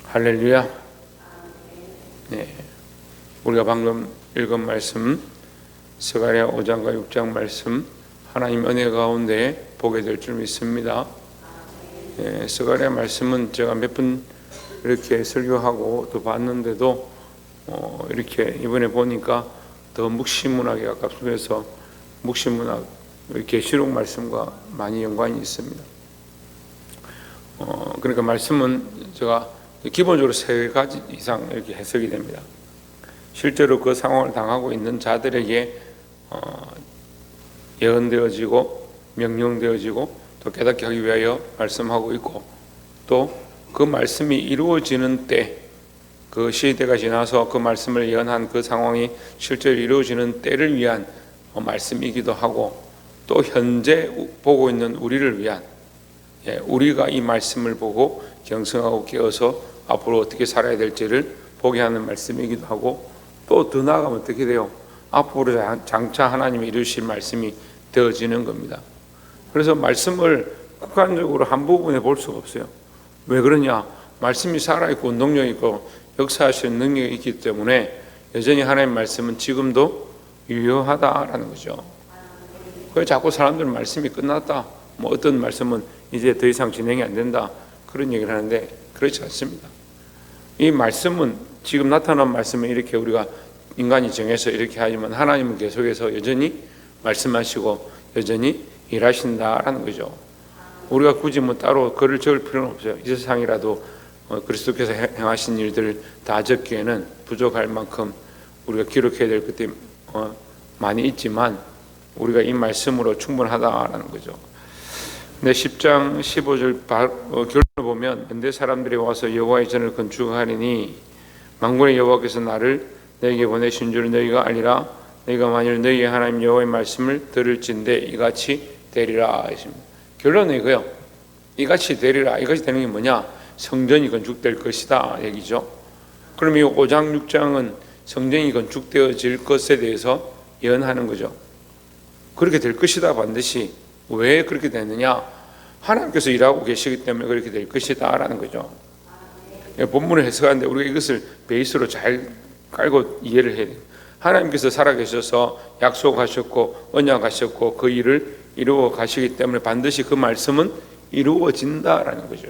할렐루야. 네, 우리가 방금 읽은 말씀 스가랴 5장과 6장 말씀 하나님 은혜 가운데 보게 될 줄 믿습니다. 네, 스가랴 말씀은 제가 몇 번 이렇게 설교하고 또 봤는데도 이렇게 이번에 보니까 더 묵시문학에 가깝습니다. 묵시문학 계시록 말씀과 많이 연관이 있습니다. 그러니까 말씀은 제가 기본적으로 세 가지 이상 이렇게 해석이 됩니다. 실제로 그 상황을 당하고 있는 자들에게 예언되어지고 명령되어지고 또 깨닫게 하기 위하여 말씀하고 있고, 또 그 말씀이 이루어지는 때, 그 시대가 지나서 그 말씀을 예언한 그 상황이 실제로 이루어지는 때를 위한 말씀이기도 하고, 또 현재 보고 있는 우리를 위한, 우리가 이 말씀을 보고 경성하고 깨어서 앞으로 어떻게 살아야 될지를 보게 하는 말씀이기도 하고, 또 더 나아가면 어떻게 돼요? 앞으로 장차 하나님이 이루실 말씀이 되어지는 겁니다. 그래서 말씀을 국한적으로 한 부분에 볼 수가 없어요. 왜 그러냐? 말씀이 살아있고 운동력이 있고 역사하시는 능력이 있기 때문에 여전히 하나님의 말씀은 지금도 유효하다라는 거죠. 그래서 자꾸 사람들은 말씀이 끝났다, 어떤 말씀은 이제 더 이상 진행이 안 된다, 그런 얘기를 하는데 그렇지 않습니다. 이 말씀은 지금 나타난 말씀은 이렇게 우리가 인간이 정해서 이렇게 하지만 하나님은 계속해서 여전히 말씀하시고 여전히 일하신다라는 거죠. 우리가 굳이 따로 글을 적을 필요는 없어요. 이 세상이라도 그리스도께서 행하신 일들을 다 적기에는 부족할 만큼 우리가 기록해야 될 것들이 많이 있지만 우리가 이 말씀으로 충분하다라는 거죠. 근데 10장 15절 결론을 보면 현대 사람들이 와서 여호와의 전을 건축하리니 만군의 여호와께서 나를 너에게 보내신 줄 너희가 알리라. 너희가 만일 너희의 하나님 여호와의 말씀을 들을진대 이같이 되리라 하십니다. 결론은 이거요. 이같이 되리라. 이같이 되는 게 뭐냐? 성전이 건축될 것이다 얘기죠. 그럼 이 5장 6장은 성전이 건축되어질 것에 대해서 예언하는 거죠. 그렇게 될 것이다 반드시. 왜 그렇게 되느냐? 하나님께서 일하고 계시기 때문에 그렇게 될 것이다 라는 거죠. 본문을 해석하는데 우리가 이것을 베이스로 잘 깔고 이해를 해야 돼요. 하나님께서 살아계셔서 약속하셨고 언약하셨고 그 일을 이루어 가시기 때문에 반드시 그 말씀은 이루어진다라는 거죠.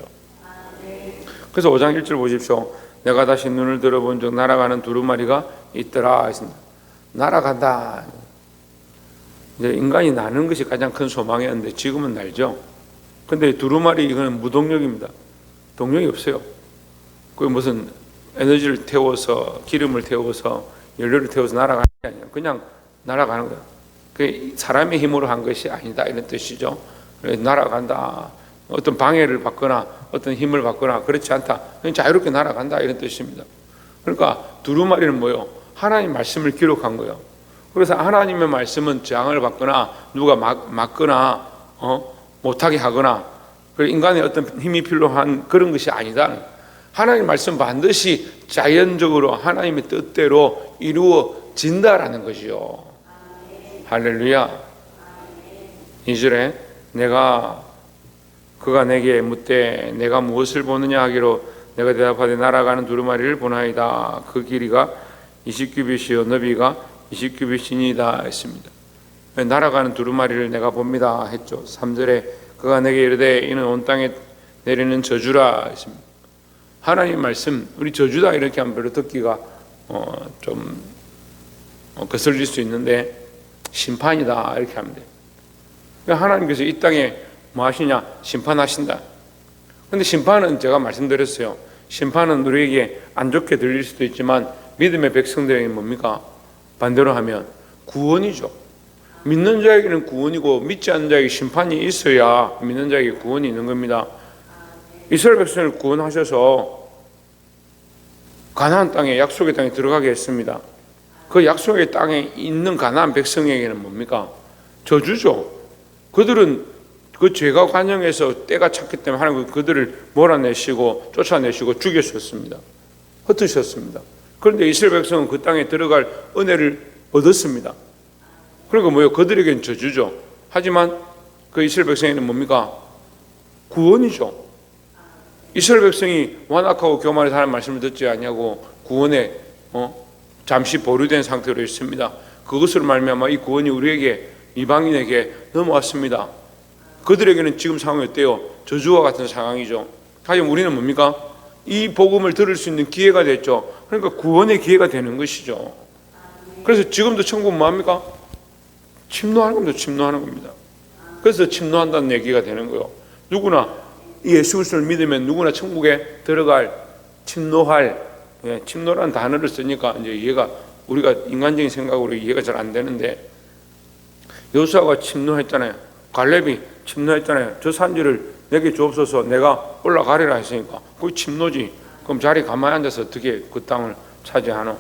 그래서 5장 1절 보십시오. 내가 다시 눈을 들어본 적 날아가는 두루마리가 있더라 했습니다. 날아간다. 이제 인간이 나는 것이 가장 큰 소망이었는데 지금은 날죠. 근데 두루마리 이거는 무동력입니다. 동력이 없어요. 그 무슨 에너지를 태워서 기름을 태워서 연료를 태워서 날아가는 게 아니라 그냥 날아가는 거예요. 그 사람의 힘으로 한 것이 아니다 이런 뜻이죠. 날아간다. 어떤 방해를 받거나 어떤 힘을 받거나 그렇지 않다. 그냥 자유롭게 날아간다 이런 뜻입니다. 그러니까 두루마리는 뭐예요? 하나님 말씀을 기록한 거예요. 그래서 하나님의 말씀은 저항을 받거나 누가 막거나 못하게 하거나 인간의 어떤 힘이 필요한 그런 것이 아니다. 하나님 말씀 반드시 자연적으로 하나님의 뜻대로 이루어진다라는 것이요. 할렐루야. 2절에 그가 내게 묻되 내가 무엇을 보느냐 하기로 내가 대답하되 날아가는 두루마리를 보나이다. 그 길이가 20규빗이요 너비가 20규빗이니이다 했습니다. 날아가는 두루마리를 내가 봅니다 했죠. 3절에 그가 내게 이르되 이는 온 땅에 내리는 저주라 했습니다. 하나님 말씀, 우리 저주다 이렇게 하면 별로 듣기가 좀 거슬릴 수 있는데 심판이다 이렇게 하면 돼요. 그러니까 하나님께서 이 땅에 뭐 하시냐? 심판하신다. 그런데 심판은 제가 말씀드렸어요. 심판은 우리에게 안 좋게 들릴 수도 있지만 믿음의 백성들에게 뭡니까? 반대로 하면 구원이죠. 믿는 자에게는 구원이고 믿지 않는 자에게 심판이 있어야 믿는 자에게 구원이 있는 겁니다. 이스라엘 백성을 구원하셔서 가나안 땅에 약속의 땅에 들어가게 했습니다. 그 약속의 땅에 있는 가나안 백성에게는 뭡니까? 저주죠. 그들은 그 죄가 관영해서 때가 찼기 때문에 하나님은 그들을 몰아내시고 쫓아내시고 죽이셨습니다. 흩으셨습니다. 그런데 이스라엘 백성은 그 땅에 들어갈 은혜를 얻었습니다. 그러니까 뭐예요? 그들에게는 저주죠. 하지만 그 이스라엘 백성에게는 뭡니까? 구원이죠. 이스라엘 백성이 완악하고 교만해서 하나님 말씀을 듣지 않냐고 구원에 잠시 보류된 상태로 있습니다. 그것으로 말미암아 이 구원이 우리에게, 이방인에게 넘어왔습니다. 그들에게는 지금 상황이 어때요? 저주와 같은 상황이죠. 하지만 우리는 뭡니까? 이 복음을 들을 수 있는 기회가 됐죠. 그러니까 구원의 기회가 되는 것이죠. 그래서 지금도 천국은 뭐합니까? 침노하는 겁니다. 침노하는 겁니다. 그래서 침노한다는 얘기가 되는 거예요. 누구나 예수 그리스도를 믿으면 누구나 천국에 들어갈, 침노할, 침노라는 단어를 쓰니까 이제 이해가, 우리가 인간적인 생각으로 이해가 잘 안 되는데, 여호수아가 침노했잖아요. 갈렙이 침노했잖아요. 저 산지를 내게 주옵소서, 내가 올라가리라 했으니까 그게 침노지. 그럼 자리 가만히 앉아서 어떻게 그 땅을 차지하노?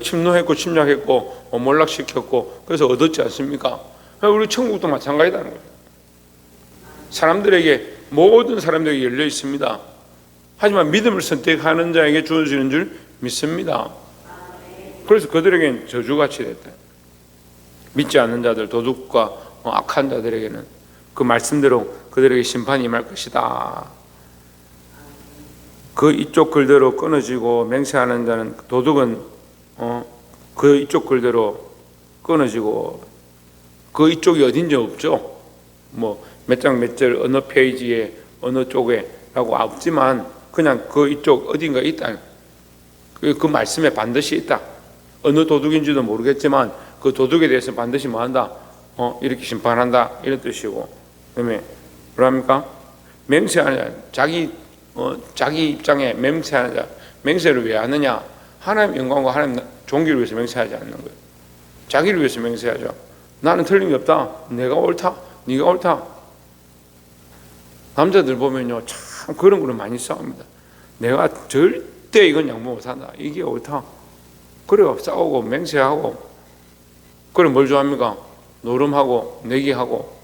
침노했고 침략했고 몰락시켰고, 그래서 얻었지 않습니까? 우리 천국도 마찬가지다는 거죠. 사람들에게, 모든 사람들에게 열려 있습니다. 하지만 믿음을 선택하는 자에게 주어지는 줄 믿습니다. 그래서 그들에게는 저주같이 됐다. 믿지 않는 자들, 도둑과 악한 자들에게는 그 말씀대로 그들에게 심판이 임할 것이다. 그 이쪽 글대로 끊어지고 맹세하는 자는, 도둑은 그 이쪽 글대로 끊어지고, 그 이쪽이 어딘지 없죠. 뭐 몇 장 몇 절 어느 페이지에 어느 쪽에 라고 없지만 그냥 그 이쪽 어딘가 있다. 그 말씀에 반드시 있다. 어느 도둑인지도 모르겠지만 그 도둑에 대해서 반드시 뭐한다? 이렇게 심판한다. 이런 뜻이고, 그다음에 뭐랍니까? 맹세하는 자, 자기 입장에 맹세하는 자. 맹세를 왜 하느냐? 하나님 영광과 하나님 종기를 위해서 맹세하지 않는 거예요. 자기를 위해서 맹세하죠. 나는 틀린 게 없다. 내가 옳다. 네가 옳다. 남자들 보면요, 참 그런 거를 많이 싸웁니다. 내가 절대 이건 양보 못한다. 이게 옳다. 그래요. 싸우고 맹세하고. 그럼 뭘 좋아합니까? 노름하고 내기하고.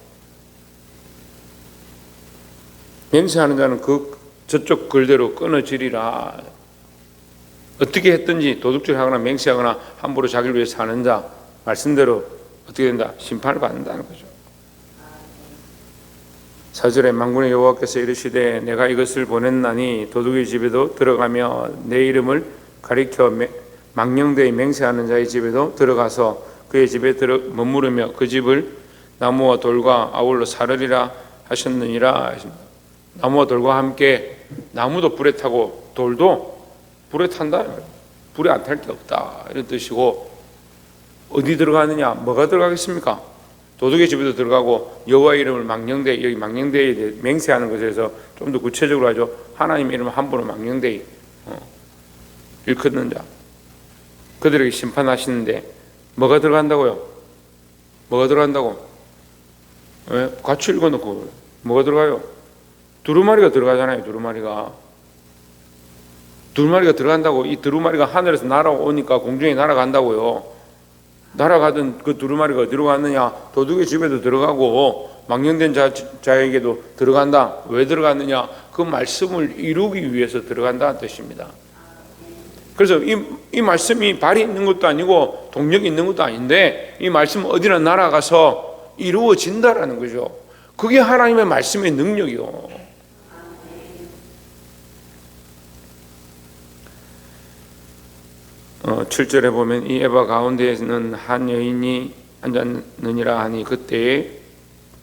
맹세하는 자는 그 저쪽 글대로 끊어지리라. 어떻게 했든지 도둑질 하거나 맹세하거나 함부로 자기를 위해 사는 자, 말씀대로 어떻게 된다? 심판을 받는다는 거죠. 4절에 만군의 여호와께서 이르시되 내가 이것을 보냈나니 도둑의 집에도 들어가며 내 이름을 가리켜 망령되이 맹세하는 자의 집에도 들어가서 그의 집에 머무르며 그 집을 나무와 돌과 아울러 사르리라 하셨느니라. 나무와 돌과 함께, 나무도 불에 타고 돌도 불에 탄다. 불에 안 탈 게 없다. 이런 뜻이고, 어디 들어가느냐? 뭐가 들어가겠습니까? 도둑의 집에도 들어가고, 여호와의 이름을 망령되이, 여기 망령되이 맹세하는 것에서 좀 더 구체적으로 하죠. 하나님 이름을 함부로 망령되이 일컫는 자, 그들에게 심판하시는데 뭐가 들어간다고요? 뭐가 들어간다고? 같이 읽어놓고 뭐가 들어가요? 두루마리가 들어가잖아요. 두루마리가 들어간다고. 이 두루마리가 하늘에서 날아오니까 공중에 날아간다고요. 날아가던 그 두루마리가 어디로 갔느냐? 도둑의 집에도 들어가고 망령된 자에게도 들어간다. 왜 들어갔느냐? 그 말씀을 이루기 위해서 들어간다는 뜻입니다. 그래서 이 말씀이 발이 있는 것도 아니고 동력이 있는 것도 아닌데, 이 말씀은 어디나 날아가서 이루어진다라는 거죠. 그게 하나님의 말씀의 능력이요. 7절에 보면 이 에바 가운데에는 한 여인이 앉았느니라 하니 그때에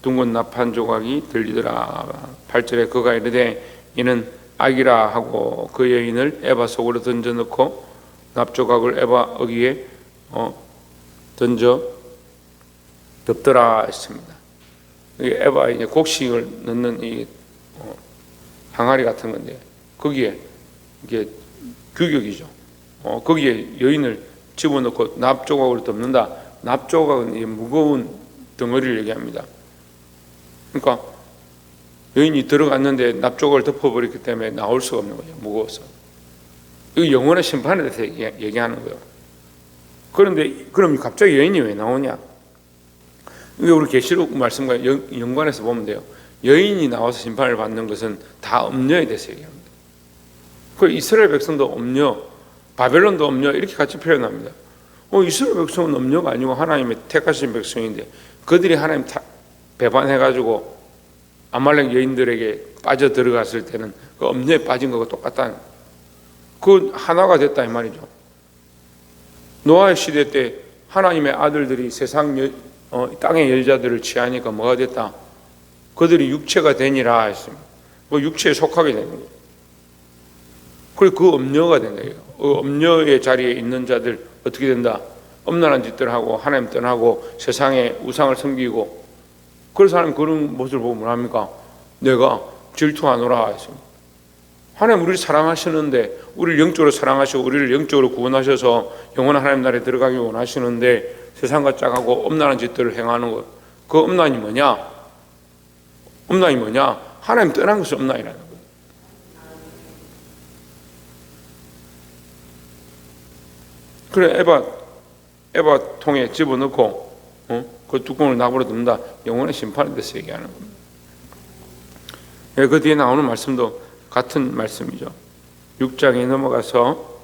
둥근 나판 조각이 들리더라. 8절에 그가 이르되 이는 악이라 하고 그 여인을 에바 속으로 던져넣고 납조각을 에바 어귀에 던져 덮더라 했습니다. 에바 이제 곡식을 넣는 이 항아리 같은 건데, 거기에 이게 규격이죠. 거기에 여인을 집어넣고 납조각으로 덮는다. 납조각은 무거운 덩어리를 얘기합니다. 그러니까 여인이 들어갔는데 납조각을 덮어버렸기 때문에 나올 수가 없는 거죠. 무거워서. 이거 영원의 심판에 대해서 얘기하는 거예요. 그런데 그럼 갑자기 여인이 왜 나오냐? 이게 우리 계시록 말씀과 연관해서 보면 돼요. 여인이 나와서 심판을 받는 것은 다 엄녀에 대해서 얘기합니다. 그 이스라엘 백성도 엄녀, 바벨론도 엄녀, 이렇게 같이 표현합니다. 이스라엘 백성은 엄녀가 아니고 하나님의 택하신 백성인데 그들이 하나님 배반해가지고 아말렉 여인들에게 빠져 들어갔을 때는 그 엄녀에 빠진 거가 똑같다. 그 하나가 됐다 이 말이죠. 노아의 시대 때 하나님의 아들들이 땅의 여자들을 취하니까 뭐가 됐다? 그들이 육체가 되니라 했습니다. 그 육체에 속하게 되는 거예요. 그리고 그 엄녀가 된 거예요. 그 엄녀의 자리에 있는 자들 어떻게 된다? 엄란한 짓들 하고 하나님 떠나고 세상에 우상을 섬기고, 그래서 하나님 그런 모습을 보고 뭐합니까? 내가 질투하노라 했습니다. 하나님 우리를 사랑하시는데, 우리를 영적으로 사랑하시고 우리를 영적으로 구원하셔서 영원한 하나님 나라에 들어가기 원하시는데 세상과 짝하고 엄란한 짓들을 행하는 것, 그 엄란이 뭐냐? 엄란이 뭐냐? 하나님 떠난 것이 엄란이라는 거예요. 그래 에바 통에 집어넣고 그 뚜껑을 나부러 둔다. 영원의 심판에 대해서 얘기하는 겁니다. 그 뒤에 나오는 말씀도 같은 말씀이죠. 6장에 넘어가서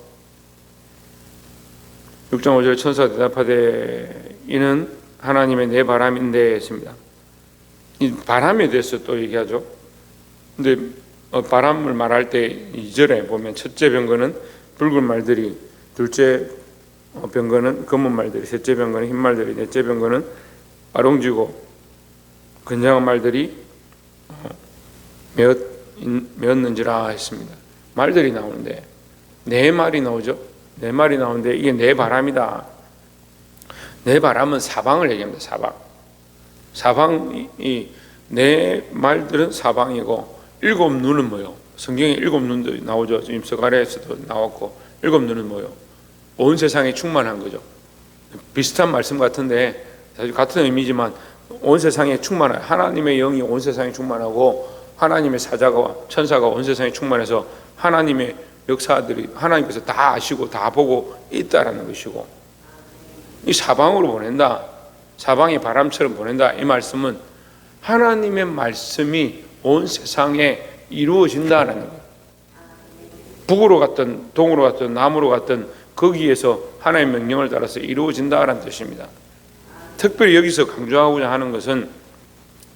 6장 5절에 천사가 대답하되 이는 하나님의 내 바람인데 했습니다. 이 바람에 대해서 또 얘기하죠. 근데 바람을 말할 때 2절에 보면 첫째 병거는 붉은 말들이, 둘째 병거는 검은 말들이, 셋째 병거는 흰 말들이, 넷째 병거는 아롱지고 건장한 말들이 메었는지라 했습니다. 말들이 나오는데 네 말이 나오죠. 네 말이 나오는데 이게 네 바람이다. 네 바람은 사방을 얘기합니다. 사방이 네 말들은 사방이고, 일곱 눈은 뭐요? 성경에 일곱 눈도 나오죠. 지금 서가랴에서도 나왔고, 일곱 눈은 뭐요? 온 세상에 충만한 거죠. 비슷한 말씀 같은데 사실 같은 의미지만 온 세상에 충만한, 하나님의 영이 온 세상에 충만하고 하나님의 사자가 천사가 온 세상에 충만해서 하나님의 역사들이 하나님께서 다 아시고 다 보고 있다라는 것이고, 이 사방으로 보낸다, 사방이 바람처럼 보낸다, 이 말씀은 하나님의 말씀이 온 세상에 이루어진다라는 거예요. 북으로 갔든 동으로 갔든 남으로 갔든 거기에서 하나님의 명령을 따라서 이루어진다라는 뜻입니다. 특별히 여기서 강조하고자 하는 것은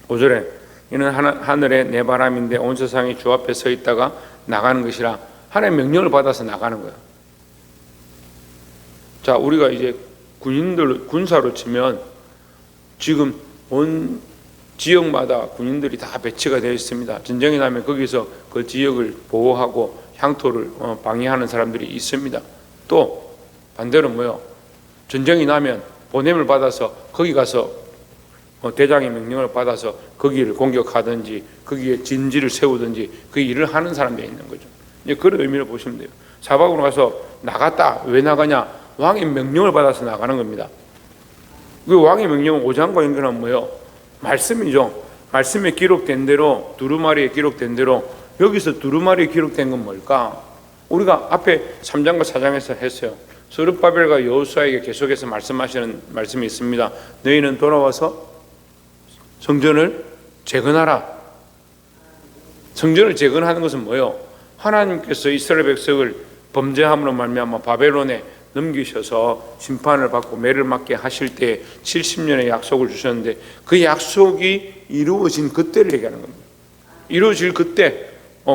5절에 이는 하늘의 내 바람인데 온 세상이 주 앞에 서 있다가 나가는 것이라, 하나님의 명령을 받아서 나가는 거예요. 자, 우리가 이제 군인들 군사로 치면 지금 온 지역마다 군인들이 다 배치가 되어 있습니다. 전쟁이 나면 거기서 그 지역을 보호하고 향토를 방해하는 사람들이 있습니다. 또 반대로 뭐요? 전쟁이 나면 보냄을 받아서 거기 가서 대장의 명령을 받아서 거기를 공격하든지 거기에 진지를 세우든지 그 일을 하는 사람들이 있는 거죠. 이제 그런 의미를 보시면 돼요. 사방으로 가서 나갔다. 왜 나가냐? 왕의 명령을 받아서 나가는 겁니다. 그 왕의 명령은 오장과 연결하면 뭐예요? 말씀이죠. 말씀에 기록된 대로, 두루마리에 기록된 대로, 여기서 두루마리에 기록된 건 뭘까? 우리가 앞에 3장과 4장에서 했어요. 스룹바벨과 여호수아에게 계속해서 말씀하시는 말씀이 있습니다. 너희는 돌아와서 성전을 재건하라. 성전을 재건하는 것은 뭐예요? 하나님께서 이스라엘 백성을 범죄함으로 말미암아 바벨론에 넘기셔서 심판을 받고 매를 맞게 하실 때 70년의 약속을 주셨는데 그 약속이 이루어진 그때를 얘기하는 겁니다. 이루어질 그때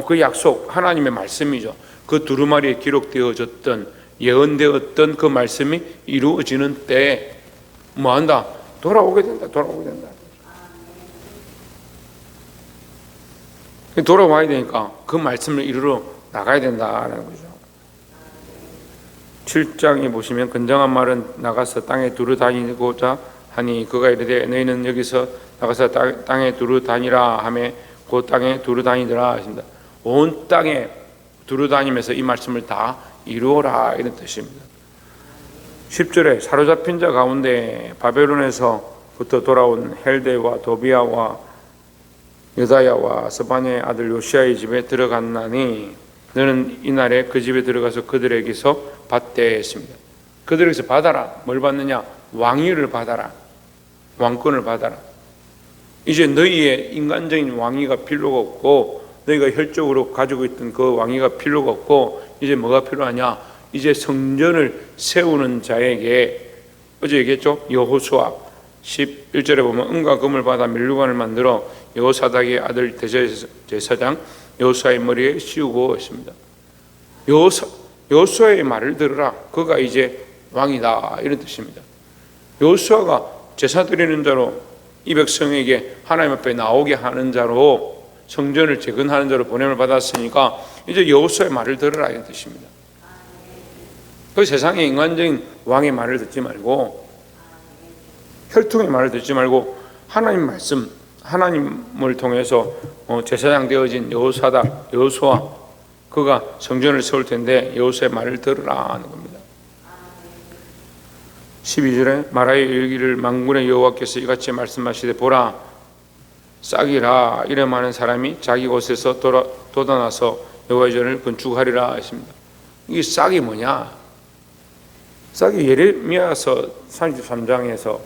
그 약속, 하나님의 말씀이죠. 그 두루마리에 기록되어졌던, 예언되었던 그 말씀이 이루어지는 때에 뭐한다? 돌아오게 된다. 돌아와야 되니까 그 말씀을 이루러 나가야 된다라는 거죠. 7장에 보시면 건장한 말은 나가서 땅에 두루 다니고자 하니 그가 이르되 너희는 여기서 나가서 땅에 두루 다니라 하매 그 땅에 두루 다니더라 하십니다. 온 땅에 두루 다니면서 이 말씀을 다 이루어라, 이런 뜻입니다. 10절에 사로잡힌 자 가운데 바벨론에서부터 돌아온 헬데와 도비아와 여다야와 스바냐의 아들 요시아의 집에 들어갔나니 너는 이날에 그 집에 들어가서 그들에게서 받되 했습니다. 그들에게서 받아라. 뭘 받느냐? 왕위를 받아라. 왕권을 받아라. 이제 너희의 인간적인 왕위가 필요가 없고 너희가 혈적으로 가지고 있던 그 왕위가 필요가 없고 이제 뭐가 필요하냐? 이제 성전을 세우는 자에게, 어제 얘기했죠? 여호수아 11절에 보면 은과 금을 받아 면류관을 만들어 여호사닥의 아들 대제사장 여호수아의 머리에 씌우고 있습니다. 여호수아의 말을 들으라. 그가 이제 왕이다, 이런 뜻입니다. 여호수아가 제사 드리는 자로, 이 백성에게 하나님 앞에 나오게 하는 자로, 성전을 재건하는 자로 보냄을 받았으니까 이제 여호수아의 말을 들으라, 이런 뜻입니다. 그 세상에 인간적인 왕의 말을 듣지 말고, 혈통의 말을 듣지 말고 하나님 말씀, 하나님을 통해서 제사장 되어진 여호수아, 그가 성전을 세울 텐데 여호수아의 말을 들으라 하는 겁니다. 12절에 말하여 이르기를 만군의 여호와께서 이같이 말씀하시되 보라, 싹이라 이름 많은 사람이 자기 곳에서 돋아나서 여호와의 전을 건축하리라 했습니다. 이 싹이 뭐냐? 싹이 예레미야서 33장에서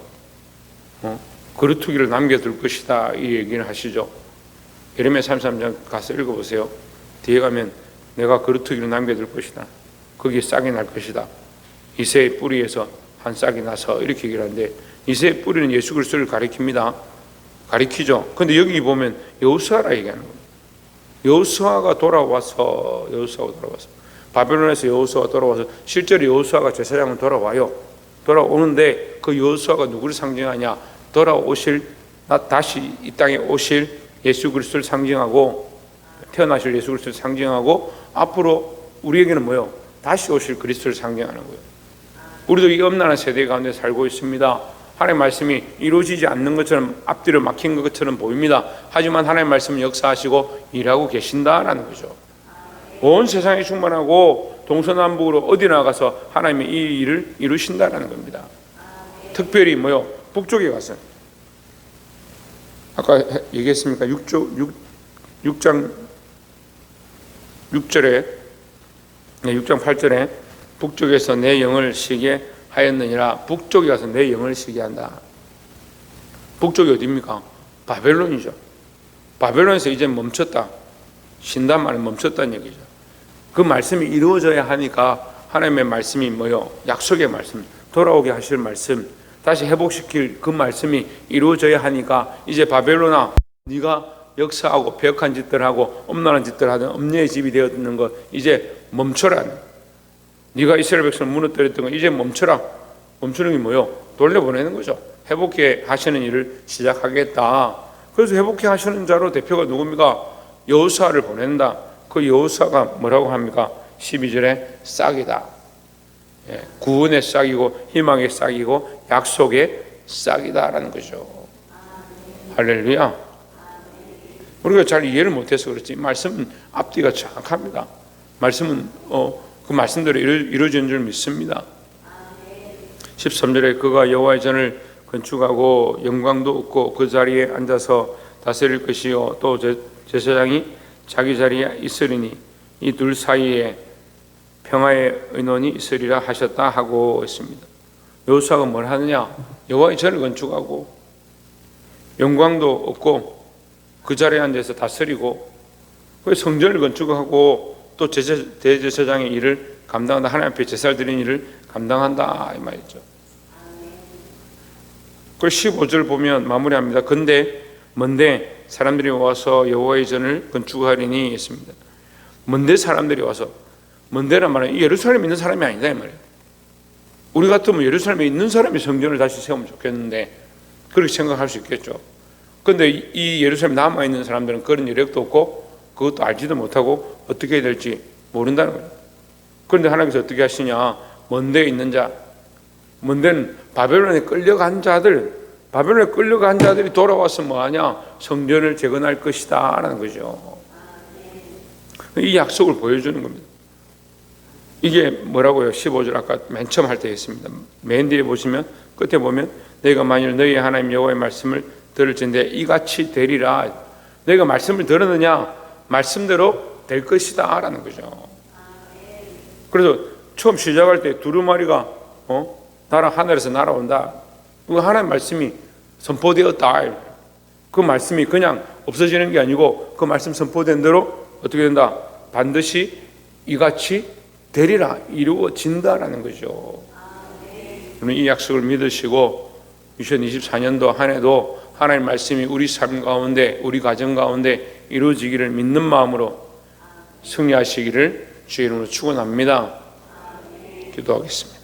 거루투기를 남겨둘 것이다, 이 얘기를 하시죠. 예레미야 33장 가서 읽어보세요. 뒤에 가면 내가 거루투기를 남겨둘 것이다, 거기에 싹이 날 것이다, 이새의 뿌리에서 한 싹이 나서, 이렇게 얘기를 하는데 이새의 뿌리는 예수 그리스도를 가리키죠. 근데 여기 보면 여호수아라 얘기하는 겁니다. 여호수아가 돌아와서 바벨론에서 여호수아가 돌아와서, 실제로 여호수아가 제사장은 돌아오는데 그 여호수아가 누구를 상징하냐? 다시 이 땅에 오실 예수 그리스도를 상징하고, 태어나실 예수 그리스도를 상징하고, 앞으로 우리에게는 뭐요? 다시 오실 그리스도를 상징하는 거예요. 우리도 이 엄난한 세대 가운데 살고 있습니다. 하나님의 말씀이 이루어지지 않는 것처럼, 앞뒤를 막힌 것처럼 보입니다. 하지만 하나님의 말씀은 역사하시고 일하고 계신다라는 거죠. 온 세상에 충만하고 동서남북으로 어디 나가서 하나님이 이 일을 이루신다라는 겁니다. 특별히 뭐요? 북쪽에 가서, 아까 얘기했습니까? 6장 6절에, 6장 8절에 북쪽에서 내 영을 쉬게 하였느니라. 북쪽에 가서 내 영을 쉬게 한다. 북쪽이 어디입니까? 바벨론이죠. 바벨론에서 이제 멈췄다, 쉰단 말은 멈췄다는 얘기죠. 그 말씀이 이루어져야 하니까 하나님의 말씀이 뭐요? 약속의 말씀, 돌아오게 하실 말씀, 다시 회복시킬 그 말씀이 이루어져야 하니까 이제 바벨론아, 네가 역사하고 배역한 짓들하고 엄란한 짓들 하던 엄녀의 집이 되었는 것 이제 멈춰라. 네가 이스라엘 백성을 무너뜨렸던 거 이제 멈춰라. 멈추는 게 뭐요? 돌려보내는 거죠. 회복해 하시는 일을 시작하겠다. 그래서 회복해 하시는 자로 대표가 누굽니까? 여호수아를 보낸다. 그 여호수아가 뭐라고 합니까? 12절에 싹이다. 구원의 싹이고 희망의 싹이고 약속의 싹이다라는 거죠. 할렐루야. 우리가 잘 이해를 못해서 그렇지 말씀은 앞뒤가 정확합니다. 말씀은 그 말씀대로 이루어지는 줄 믿습니다. 13절에 그가 여호와의 전을 건축하고 영광도 얻고 그 자리에 앉아서 다스릴 것이요 또 제사장이 자기 자리에 있으리니 이 둘 사이에 평화의 의논이 있으리라 하셨다 하고 있습니다. 여호수아가 뭘 하느냐? 여호와의 전을 건축하고 영광도 얻고 그 자리에 앉아서 다스리고 그 성전을 건축하고 또 대제사장의 일을 감당한다. 하나님 앞에 제사를 드리는 일을 감당한다, 이 말이죠. 그 15절 보면 마무리합니다. 근데 먼데 사람들이 와서 여호와의 전을 건축하리니 했습니다. 먼데 사람들이 와서, 먼데란 말은 예루살렘에 있는 사람이 아니다 이 말이에요. 우리 같으면 예루살렘에 있는 사람이 성전을 다시 세우면 좋겠는데 그렇게 생각할 수 있겠죠. 그런데 이 예루살렘에 남아있는 사람들은 그런 여력도 없고 그것도 알지도 못하고 어떻게 해야 될지 모른다는 거예요. 그런데 하나님께서 어떻게 하시냐? 먼데에 있는 자, 먼데는 바벨론에 끌려간 자들이 돌아와서 뭐하냐? 성전을 재건할 것이다 라는 거죠. 이 약속을 보여주는 겁니다. 이게 뭐라고요? 15절 아까 맨 처음 할 때 했습니다. 맨 뒤에 보시면 끝에 보면 너희가 만일 너희 하나님 여호와의 말씀을 들을진대 이같이 되리라. 너희가 말씀을 들었느냐? 말씀대로 될 것이다 라는 거죠. 그래서 처음 시작할 때 두루마리가 하늘에서 날아온다. 그 하나님 말씀이 선포되었다. 그 말씀이 그냥 없어지는 게 아니고 그 말씀 선포된 대로 어떻게 된다? 반드시 이같이 되리라, 이루어진다라는 거죠. 그러면 이 약속을 믿으시고 2024년도 한 해도 하나님의 말씀이 우리 삶 가운데, 우리 가정 가운데 이루어지기를 믿는 마음으로 승리하시기를 주의 이름으로 축원합니다. 기도하겠습니다.